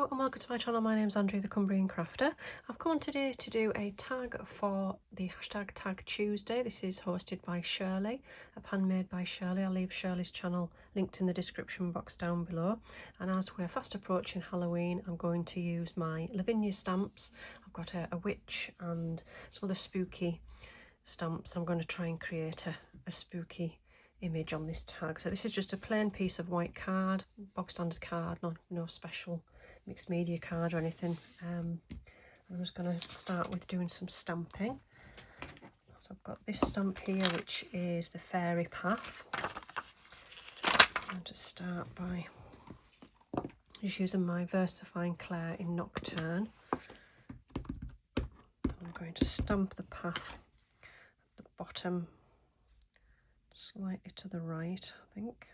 Hello and welcome to my channel. My name's Andrew the Cumbrian Crafter. I've come on today to do a tag for the hashtag Tag Tuesday. This is hosted by Shirley, a pan made by Shirley. I'll leave Shirley's channel linked in the description box down below. And as we're fast approaching Halloween, I'm going to use my Lavinia stamps. I've got a witch and some other spooky stamps. I'm going to try and create a spooky image on this tag. So this is just a plain piece of white card, bog standard card, no special mixed media card or anything. I'm just going to start with doing some stamping. So I've got this stamp here, which is the fairy path. I'm going to start by just using my VersaFine Claire in Nocturne. I'm going to stamp the path at the bottom, slightly to the right, I think.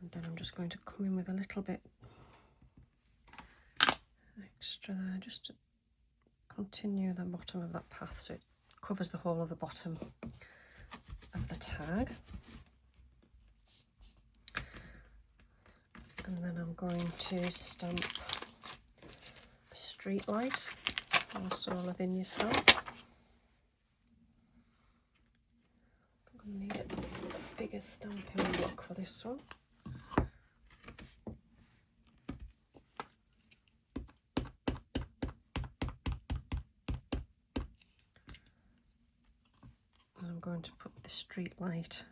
And then I'm just going to come in with a little bit extra there, just to continue the bottom of that path so it covers the whole of the bottom of the tag. And then I'm going to stamp a street light, also a Lavinia stamp. I'm going to need a bigger stamping block for this one. And I'm going to put the street light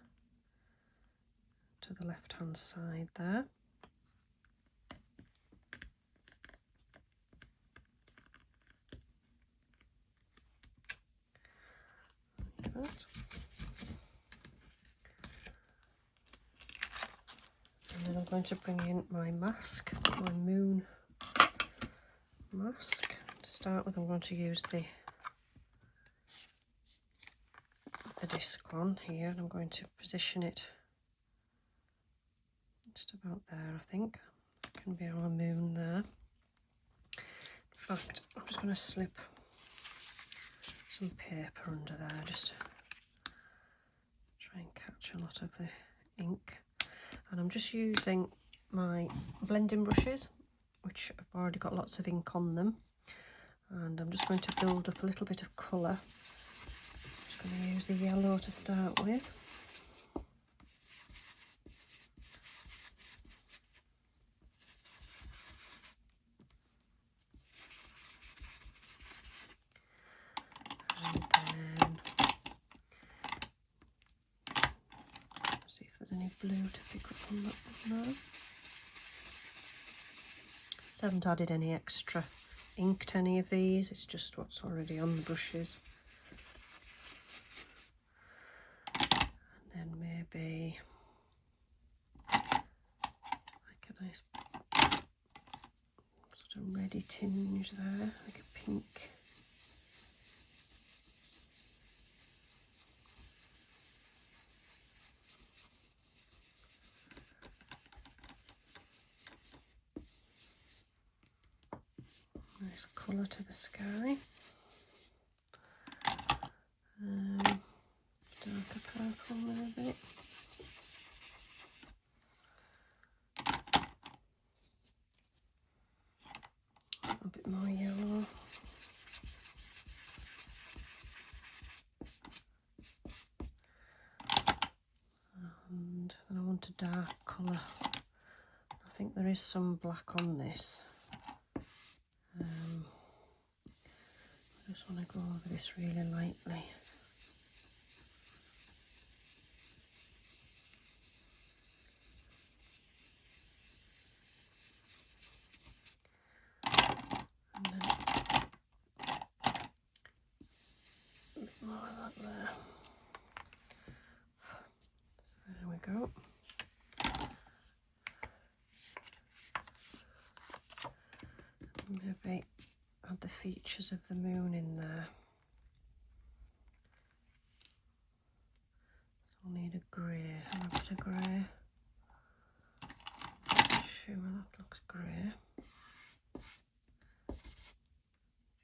to the left hand side there. Like that. And then I'm going to bring in my mask, my moon mask. To start with, I'm going to use the disc one here, and I'm going to position it just about there, I think. That can be our moon there. In fact, I'm just going to slip some paper under there just to try and catch a lot of the ink. And I'm just using my blending brushes, which have already got lots of ink on them. And I'm just going to build up a little bit of colour. I'm just going to use the yellow to start with. And then see if there's any blue to pick up on that one now. So I haven't added any extra ink to any of these, it's just what's already on the brushes. And then maybe like a nice sort of reddy tinge there, like a pink. Nice colour to the sky. Darker purple maybe. A bit more yellow. And then I want a dark colour. I think there is some black on this. I just want to go over this really lightly. And then a bit more of that there. So there we go. Maybe add the features of the moon in there. I'll need a grey. Have I got a grey? Sure, that looks grey.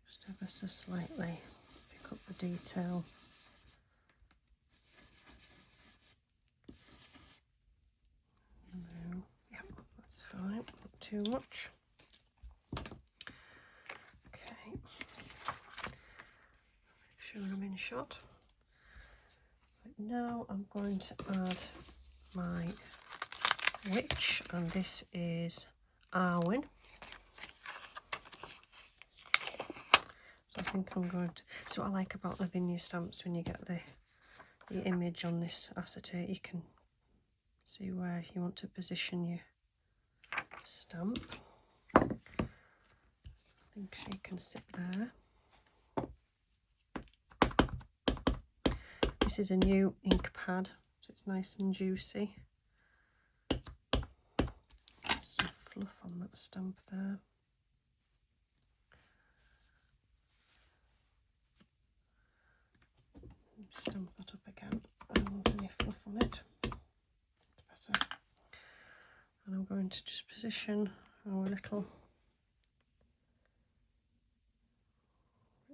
Just ever so slightly pick up the detail. too much. Okay, make sure I'm in shot. Right, now I'm going to add my witch, and this is Arwen. So I think I'm going to, so what I like about the vineyard stamps, when you get the image on this acetate, you can see where you want to position your stamp. I think she can sit there. This is a new ink pad, so it's nice and juicy. Some fluff on that stamp there. Stamp that up again. I don't want any fluff on it. It's better. And I'm going to just position our little,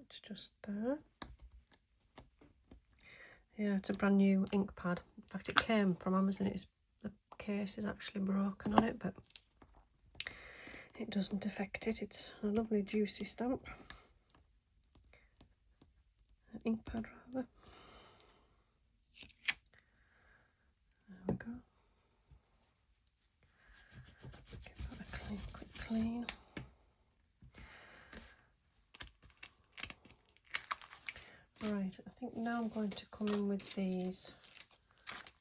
it's just there. Yeah, it's a brand new ink pad. In fact, it came from Amazon. The case is actually broken on it, but it doesn't affect it. It's a lovely juicy stamp. An ink pad rather. There we go. Give that a quick clean. Right, I think now I'm going to come in with these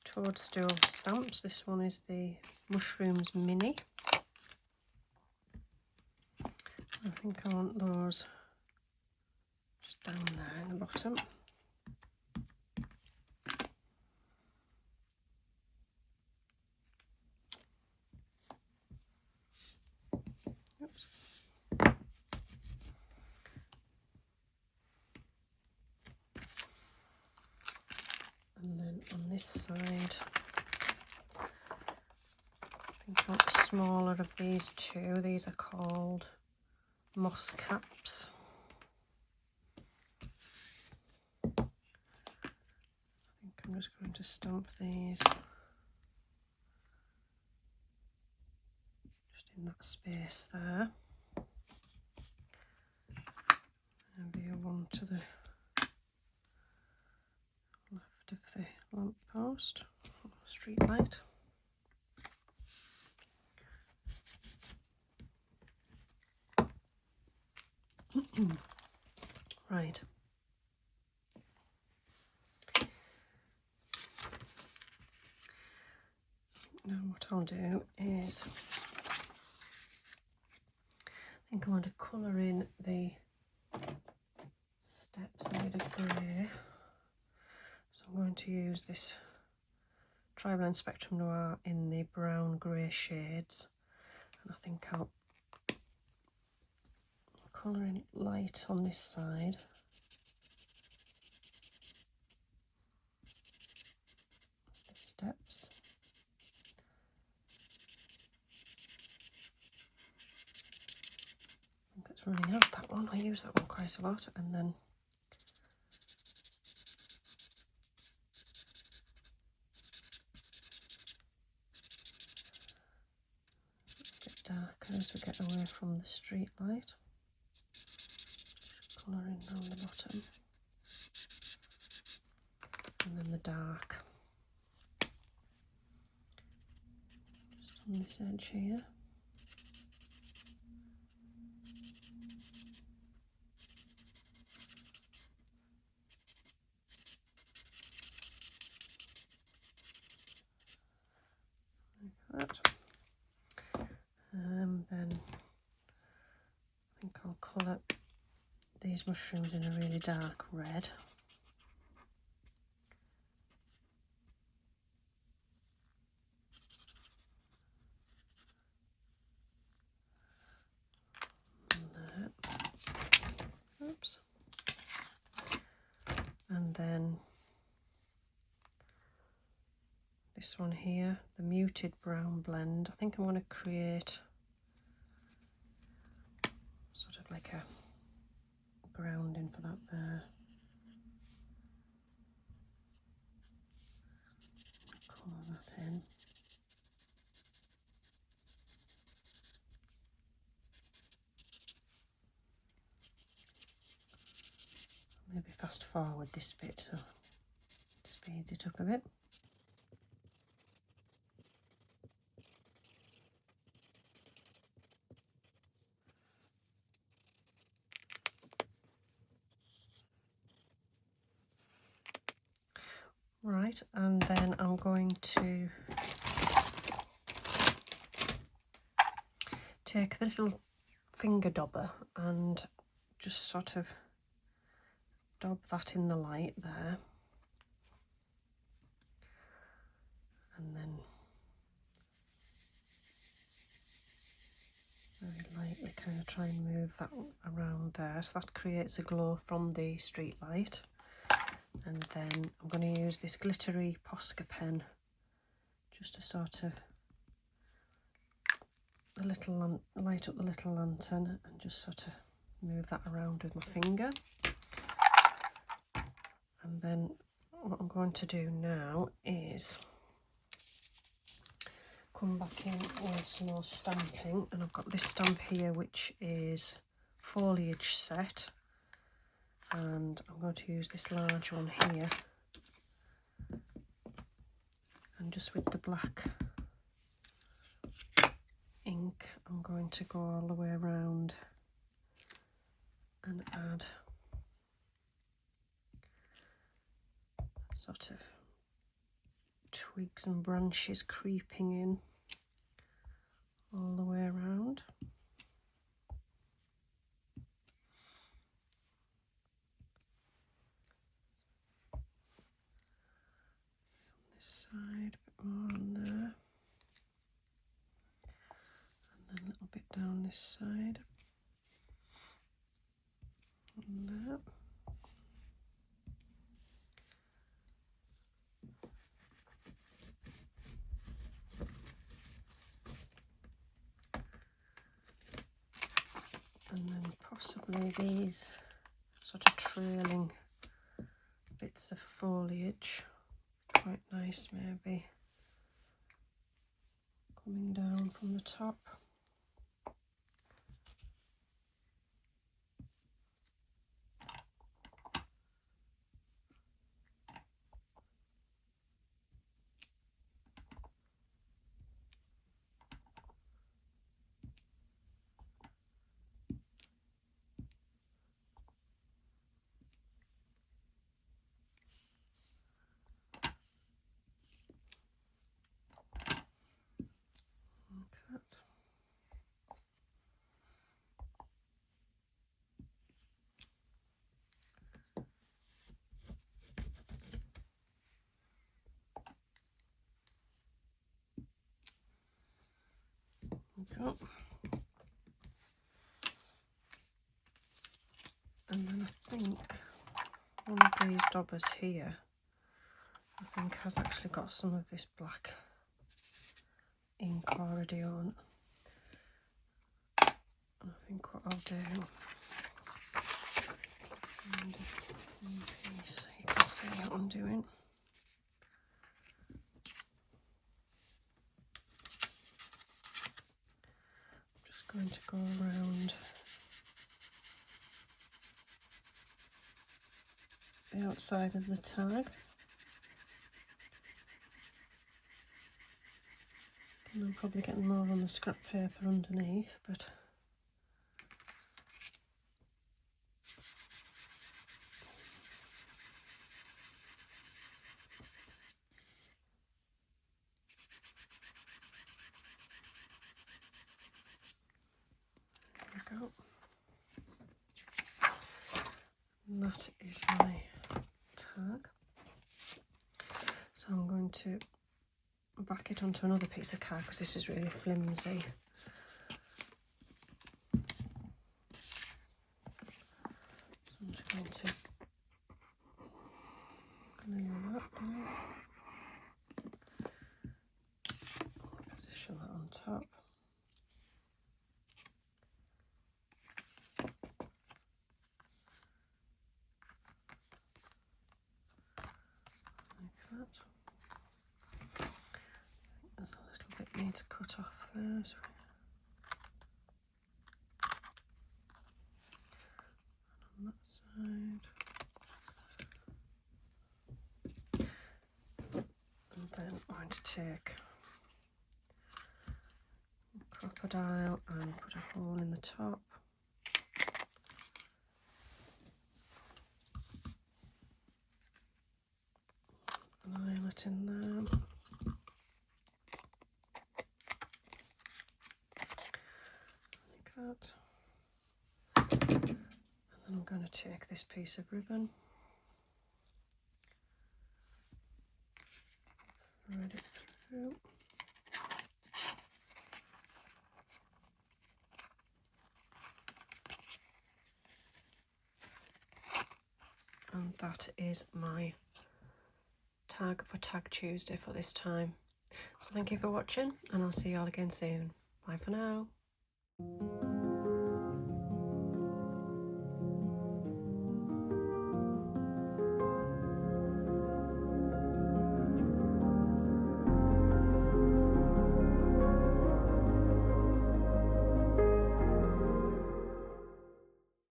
toadstool stamps. This one is the Mushrooms Mini. I think I want those just down there in the bottom. Oops. And then on this side, I think I want smaller of these two. These are called moss caps. I think I'm just going to stamp these just in that space there. Maybe one to the left of the lamp post or street light. Right. Now what I'll do is, I think I want to colour in the steps a bit of grey. So I'm going to use this Tri-Blend Spectrum Noir in the brown grey shades, and I think I'll colour in it light on this side. The steps. I think it's running out, that one. I use that one quite a lot, and then darker as we get away from the street light. Just colouring down the bottom. And then the dark. Just on this edge here. Like that. Then I think I'll colour these mushrooms in a really dark red. And there. Oops. And then this one here, the muted brown blend. I think I'm going to create sort of like a grounding for that there. Colour that in. forward, this bit, so it speeds it up a bit. Right, and then I'm going to take the little finger dobber and just sort of dab that in the light there, and then very lightly kind of try and move that around there, so that creates a glow from the street light. And then I'm going to use this glittery Posca pen just to sort of light up the little lantern, and just sort of move that around with my finger. And then what I'm going to do now is come back in with some more stamping, and I've got this stamp here which is foliage set, and I'm going to use this large one here, and just with the black ink I'm going to go all the way around and add sort of twigs and branches creeping in all the way around. This side, a bit more on there, and then a little bit down this side, and there. And then possibly these sort of trailing bits of foliage, quite nice maybe, coming down from the top. Like that. Okay. And then I think one of these daubers here, I think has actually got some of this black ink already on. And I think what I'll do, and one piece so you can see what I'm doing. I'm just going to go around the outside of the tag. And I'm probably getting more on the scrap paper underneath, but there we go. And that is my tag. So I'm going to back it onto another piece of card because this is really flimsy. So I'm just going to glue that down. Position that on top. Like that. There's a little bit need to cut off there. So on that side. to take a crocodile and put a hole in the top. An eyelet in there. Like that. And then I'm going to take this piece of ribbon, thread it through. And that is my tag for Tag Tuesday for this time. So thank you for watching, and I'll see you all again soon. Bye for now.